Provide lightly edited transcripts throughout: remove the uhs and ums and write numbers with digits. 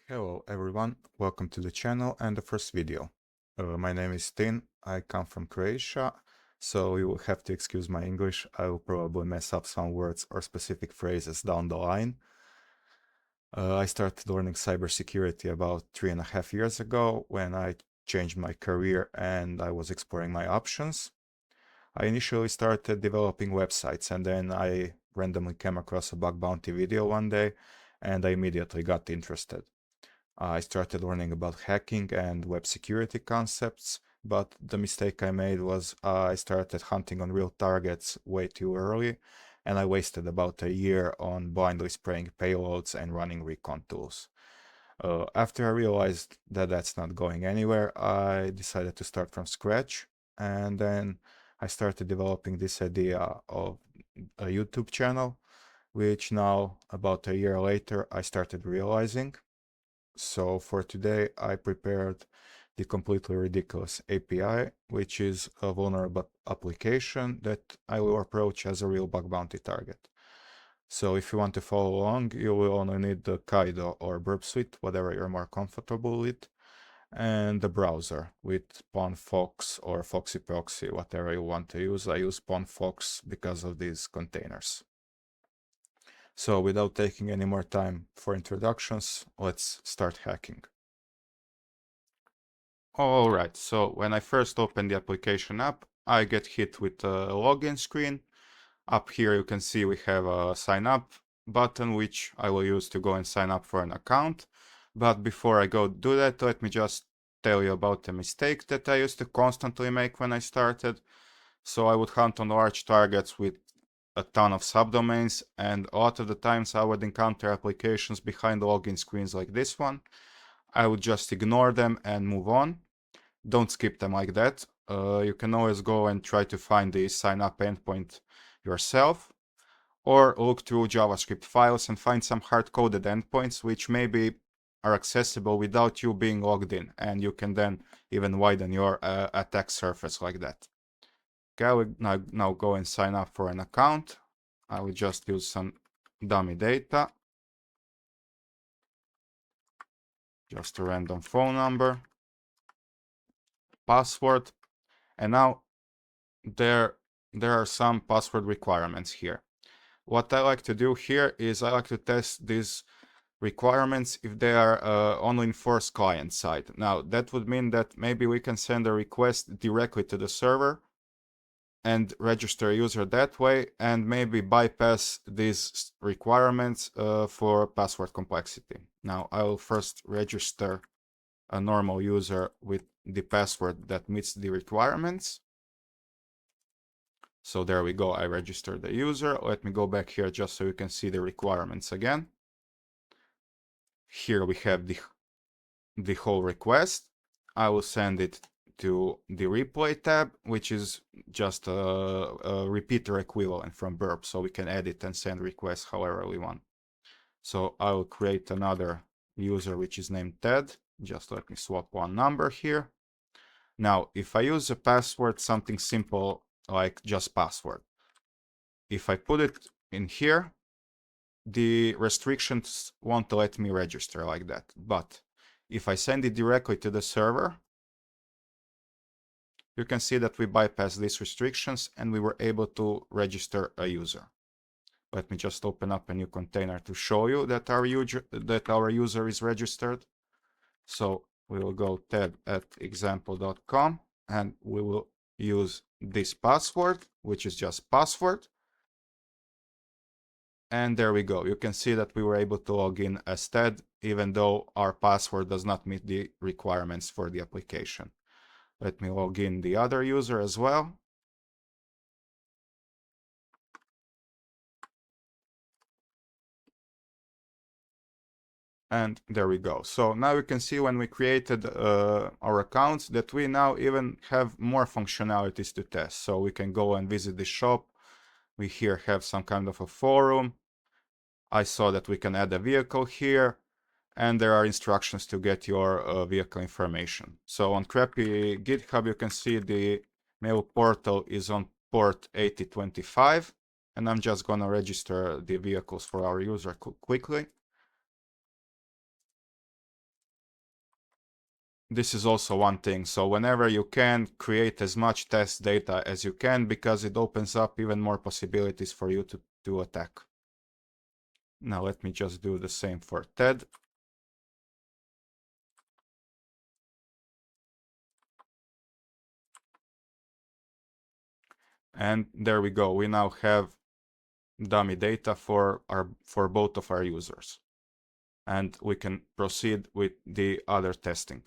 Hello everyone, welcome to the channel and the first video. My name is Tin, I come from Croatia, so you will have to excuse my English. I will probably mess up some words or specific phrases down the line. I started learning cybersecurity about 3.5 years ago when I changed my career and I was exploring my options. I initially started developing websites and then I randomly came across a bug bounty video one day and I immediately got interested. I started learning about hacking and web security concepts, but the mistake I made was I started hunting on real targets way too early, and I wasted about a year on blindly spraying payloads and running recon tools. After I realized that that's not going anywhere, I decided to start from scratch, and then I started developing this idea of a YouTube channel, which now, about a year later, I started realizing. So for today, I prepared the completely ridiculous API, which is a vulnerable application that I will approach as a real bug bounty target. So if you want to follow along, you will only need the Kaido or Burp Suite, whatever you're more comfortable with, and the browser with PwnFox or Foxy Proxy, whatever you want to use. I use PwnFox because of these containers. So without taking any more time for introductions, let's start hacking. Alright, so when I first open the application app, I get hit with a login screen. Up here you can see we have a sign up button, which I will use to go and sign up for an account. But before I go do that, let me just tell you about a mistake that I used to constantly make when I started. So I would hunt on large targets with a ton of subdomains, and a lot of the times I would encounter applications behind login screens like this one. I would just ignore them and move on. Don't skip them like that. You can always go and try to find the sign up endpoint yourself, or look through JavaScript files and find some hard-coded endpoints which maybe are accessible without you being logged in, and you can then even widen your attack surface like that. Okay, I will now go and sign up for an account. I will just use some dummy data, just a random phone number, password, and now there are some password requirements here. What I like to do here is I like to test these requirements if they are only enforced client side. Now that would mean that maybe we can send a request directly to the server and register a user that way, and maybe bypass these requirements for password complexity. Now I will first register a normal user with the password that meets the requirements. So there we go, I registered the user. Let me go back here just so you can see the requirements again. Here we have the whole request. I will send it to the replay tab, which is just a repeater equivalent from Burp, so we can edit and send requests however we want. So I will create another user which is named Ted. Just let me swap one number here. Now, if I use a password, something simple like just password, if I put it in here, the restrictions won't let me register like that. But if I send it directly to the server, you can see that we bypassed these restrictions and we were able to register a user. Let me just open up a new container to show you that our user is registered. So we will go ted@example.com and we will use this password, which is just password. And there we go. You can see that we were able to log in as Ted, even though our password does not meet the requirements for the application. Let me log in the other user as well. And there we go. So now you can see when we created our accounts that we now even have more functionalities to test. So we can go and visit the shop. We here have some kind of a forum. I saw that we can add a vehicle here, and there are instructions to get your vehicle information. So on crAPI GitHub, you can see the mail portal is on port 8025, and I'm just gonna register the vehicles for our user quickly. this is also one thing. So whenever you can, create as much test data as you can, because it opens up even more possibilities for you to attack. Now let me just do the same for TED. And there we go. We now have dummy data for both of our users. And we can proceed with the other testing.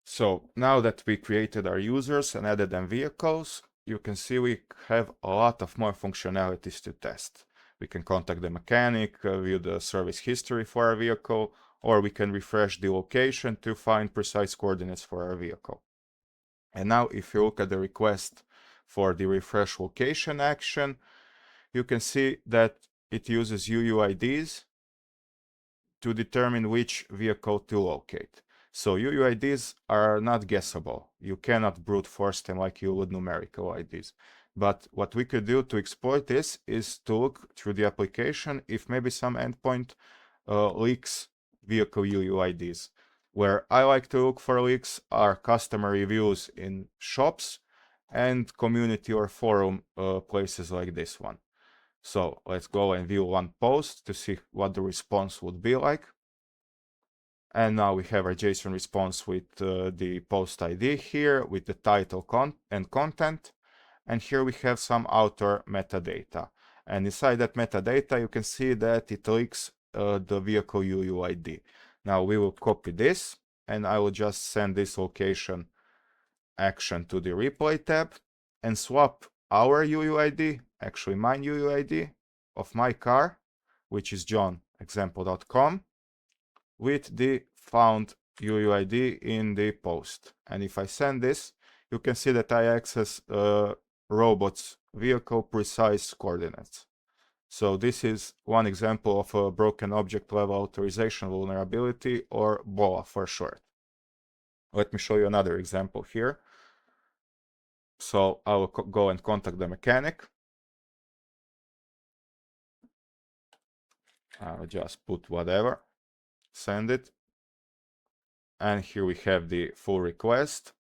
So now that we created our users and added them vehicles, you can see we have a lot of more functionalities to test. We can contact the mechanic, view the service history for our vehicle, or we can refresh the location to find precise coordinates for our vehicle. And now if you look at the request for the refresh location action, you can see that it uses UUIDs to determine which vehicle to locate. So UUIDs are not guessable. You cannot brute force them like you would numerical IDs. But what we could do to exploit this is to look through the application if maybe some endpoint leaks vehicle UUIDs. Where I like to look for leaks are customer reviews in shops and community or forum places like this one. So let's go and view one post to see what the response would be like. And now we have our JSON response with the post ID here, with the title and content. And here we have some author metadata. And inside that metadata, you can see that it links the vehicle UUID. Now we will copy this, and I will just send this location action to the replay tab and swap our UUID, actually my UUID of my car, which is johnexample.com, with the found UUID in the post. And if I send this, you can see that I access robot's vehicle precise coordinates. So this is one example of a broken object level authorization vulnerability, or BOA for short. Let me show you another example here. So I will go and contact the mechanic. I'll just put whatever, send it. And here we have the full request.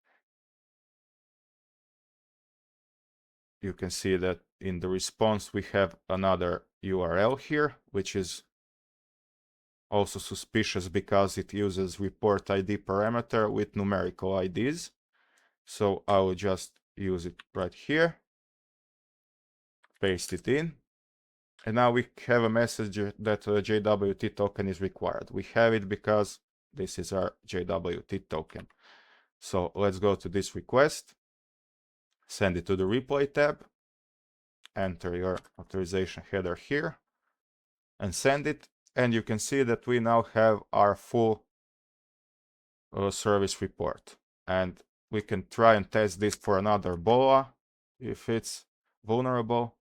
You can see that in the response we have another URL here, which is also suspicious because it uses report ID parameter with numerical IDs. So I will just use it right here, paste it in, and now we have a message that a JWT token is required. We have it because this is our JWT token. So let's go to this request, send it to the replay tab, enter your authorization header here, and send it. And you can see that we now have our full service report. And we can try and test this for another BOA if it's vulnerable.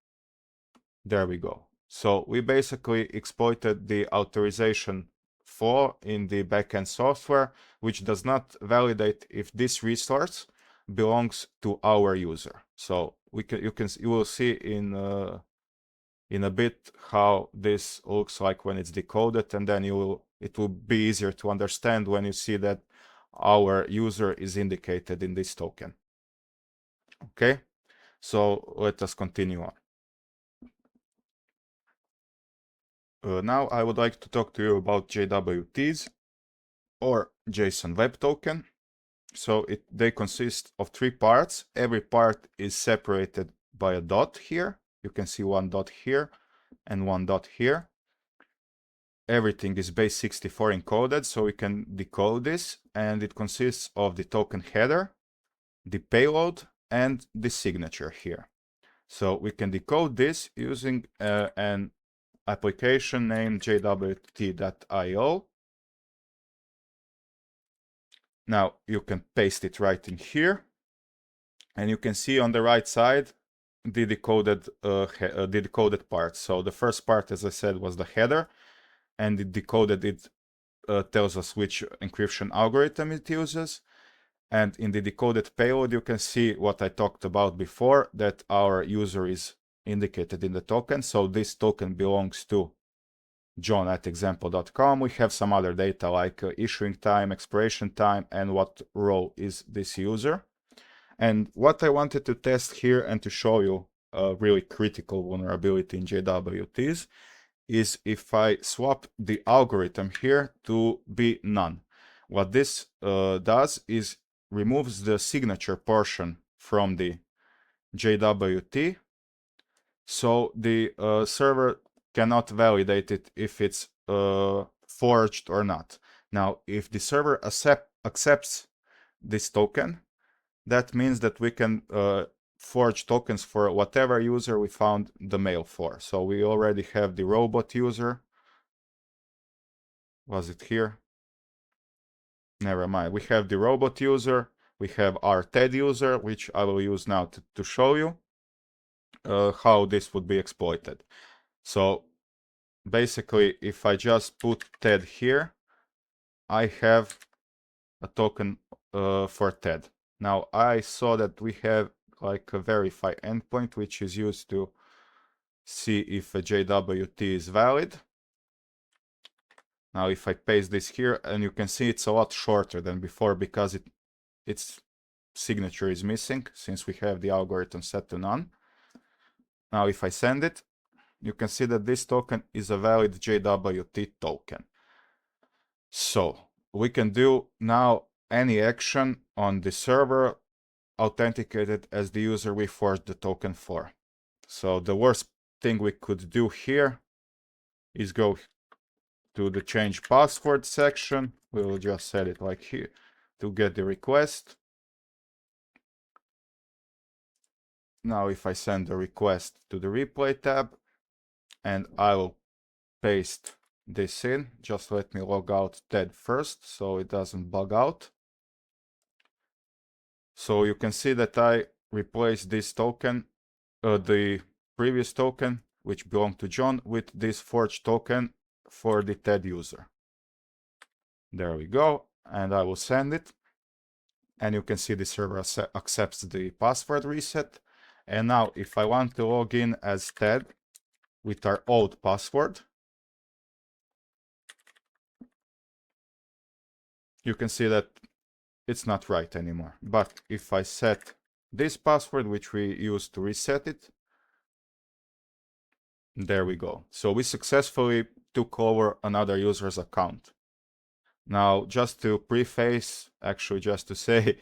There we go. So we basically exploited the authorization flaw in the backend software, which does not validate if this resource belongs to our user. So you will see in a bit how this looks like when it's decoded, and then it will be easier to understand when you see that our user is indicated in this token. Okay, so let us continue on. Now I would like to talk to you about JWTs, or JSON Web Token. So they consist of 3 parts. Every part is separated by a dot here. You can see one dot here and one dot here. Everything is base 64 encoded, so we can decode this, and it consists of the token header, the payload, and the signature here. So we can decode this using an application named jwt.io. Now you can paste it right in here, and you can see on the right side the decoded part. So the first part, as I said, was the header, and it decoded it, tells us which encryption algorithm it uses. And in the decoded payload, you can see what I talked about before, that our user is indicated in the token. So this token belongs to John at example.com. We have some other data like issuing time, expiration time, and what row is this user. And what I wanted to test here and to show you a really critical vulnerability in JWTs is if I swap the algorithm here to be none. What this does is removes the signature portion from the JWT, so the server cannot validate it if it's forged or not. Now, if the server accepts this token, that means that we can forge tokens for whatever user we found the mail for. So we already have the robot user. Was it here? Never mind. We have the robot user. We have our TED user, which I will use now to show you how this would be exploited. So basically, if I just put TED here, I have a token for TED. Now, I saw that we have like a verify endpoint, which is used to see if a JWT is valid. Now, if I paste this here, and you can see it's a lot shorter than before because its signature is missing since we have the algorithm set to none. Now, if I send it, you can see that this token is a valid JWT token. So we can do now any action on the server authenticated as the user we forged the token for. So the worst thing we could do here is go to the change password section. We will just set it like here to get the request. Now if I send the request to the replay tab and I will paste this in, just let me log out TED first so it doesn't bug out. So you can see that I replaced this token, the previous token, which belonged to John, with this forged token for the TED user. There we go, and I will send it. And you can see the server accepts the password reset. And now if I want to log in as TED with our old password, you can see that it's not right anymore. But if I set this password, which we used to reset it, there we go. So we successfully took over another user's account. Now, just to preface, actually just to say,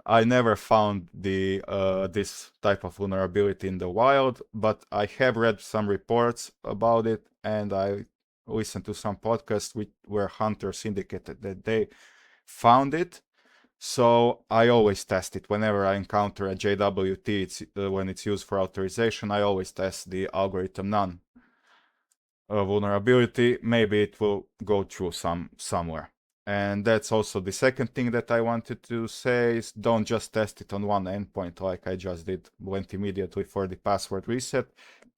I never found this type of vulnerability in the wild, but I have read some reports about it, and I listened to some podcasts where hunters indicated that they found it. So I always test it whenever I encounter a JWT. When it's used for authorization, I always test the algorithm none vulnerability. Maybe it will go through somewhere. And that's also the second thing that I wanted to say is don't just test it on one endpoint like I just did, went immediately for the password reset.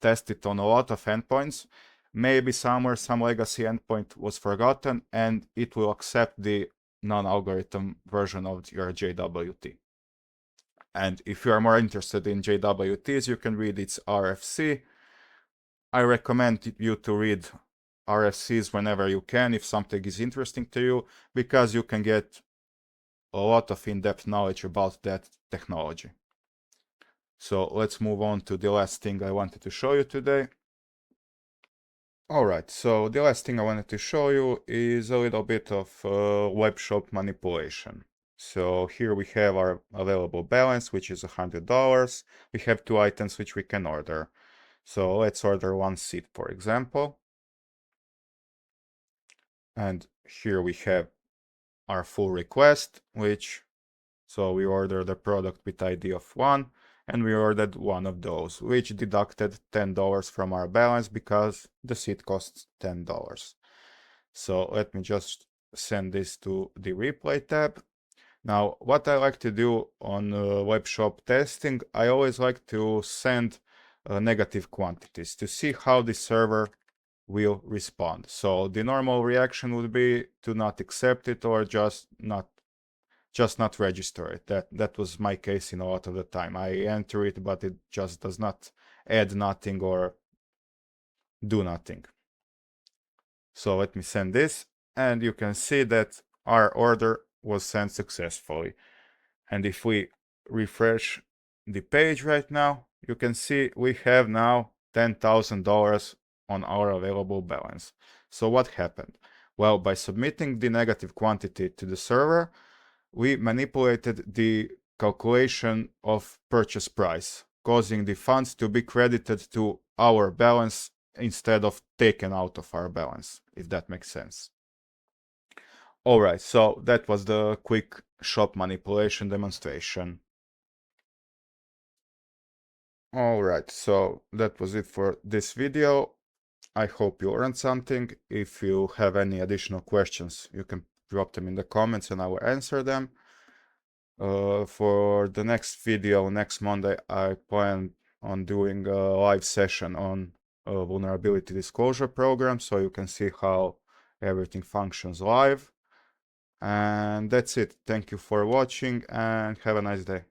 Test it on a lot of endpoints. Maybe somewhere some legacy endpoint was forgotten and it will accept the non-algorithm version of your JWT. And if you are more interested in JWTs, you can read its RFC. I recommend you to read RFCs whenever you can if something is interesting to you, because you can get a lot of in-depth knowledge about that technology. So let's move on to the last thing I wanted to show you today. Alright, so the last thing I wanted to show you is a little bit of web shop manipulation. So here we have our available balance, which is $100. We have two items which we can order. So let's order one seat, for example. And here we have our full request, so we ordered the product with ID of 1, and we ordered one of those, which deducted $10 from our balance because the seat costs $10. So let me just send this to the replay tab. Now, what I like to do on web shop testing, I always like to send negative quantities to see how the server will respond. So the normal reaction would be to not accept it or just not register it. That was my case in a lot of the time. I enter it, but it just does not add nothing or do nothing. So let me send this, and you can see that our order was sent successfully. And if we refresh the page right now, you can see we have now $10,000 on our available balance. So what happened? Well, by submitting the negative quantity to the server, we manipulated the calculation of purchase price, causing the funds to be credited to our balance instead of taken out of our balance, if that makes sense. All right, so that was the quick shop manipulation demonstration. All right, so that was it for this video. I hope you learned something. If you have any additional questions, you can drop them in the comments and I will answer them. For the next video, next Monday, I plan on doing a live session on a vulnerability disclosure program, so you can see how everything functions live. And that's it. Thank you for watching and have a nice day.